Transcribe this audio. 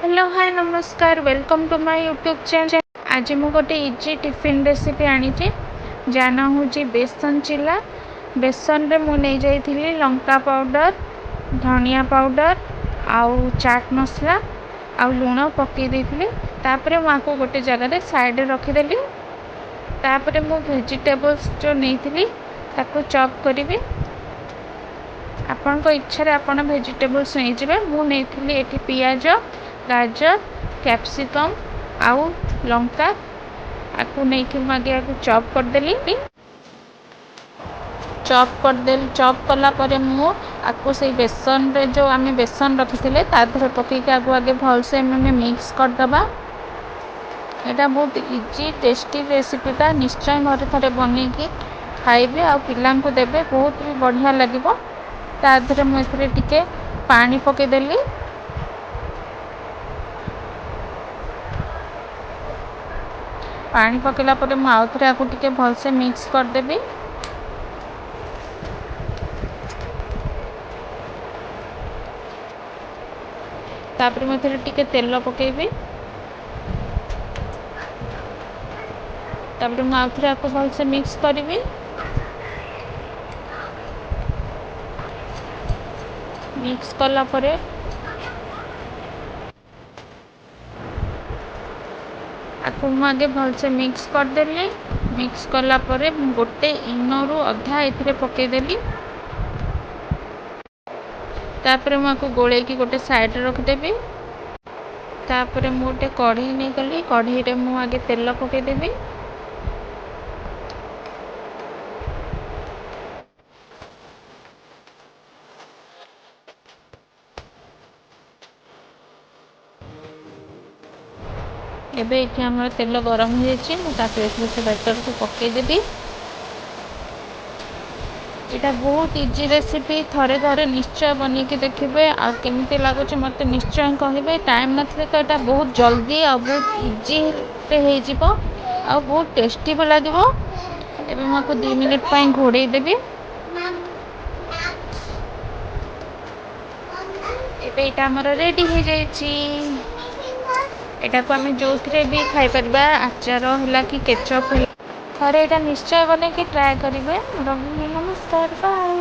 Hello hi नमस्कार welcome to my YouTube channel. आज मु गोटे इजी टिफिन रेसिपी आनी जाना हूँ बेसन चिला। बेसन रे मु नहीं जाइली लंका पाउडर, धनिया पाउडर, आउ चाट मसला आउ लुण पकई देइली। तापरे मुझे गोटे जगह साइड रखीदेली। तापरे मु वेजिटेबल्स जो नहीं ताको चॉप करी। आपण इच्छा आपण वेजिटेबल्स नहीं जाए। मुझे पियाज, गाजर, कैप्सिकम आउ लंका आपको नहीं आगे चॉप करदेली। चॉप कलापर मुझे से बेसन रे जो आम बेसन रखी थे तादर पकईक आगे भलसे मिक्स करदे। यहाँ बहुत इजी टेस्टी रेसिपीटा निश्चय घर थे बनईकि खाइबे आ पिला को देवे बहुत भी बढ़िया लगे। तादर मुझे टिके पानी पकईदेली। पानी पकईला आउ थे आपको टिके भलसे मिक्स करदेवी। तापर मुझे टिके तेल पकेबी। तापर मुझे आउ थे आपको भलसे मिक्स करी। मिक्स कला परे आपको आगे भलसे मिक्स करदेली। मिक्स कला परे गोटे इनरु अधा ए पकईदेली। तापर मुझे गोले की गोटे साइड रखिदेवी। तापर मुझे कढ़ई नहीं गली। कढ़ई रे मु आगे तेल पकईदेवी। एबे ये आम तेल गरम हो जाए से बैटर को पकईदेवी। यहाँ बहुत इजी रेसिपी थरे थरे निश्चय बनईकि देखिए आमती लगुच मत निश्चय कहे। टाइम ना तो यहाँ बहुत जल्दी आ बहुत इजी हो बहुत टेस्टी भी लगे। एबे मुझे 2 मिनट घोड़े देवी। एबे यहाँ आमर रेडी हो जाए। यहाँ को आम जो थे भी खाईपर आचार है कि केचप है। थे यहाँ निश्चय बन कि ट्राए करेंगे। नमस्कार बाय।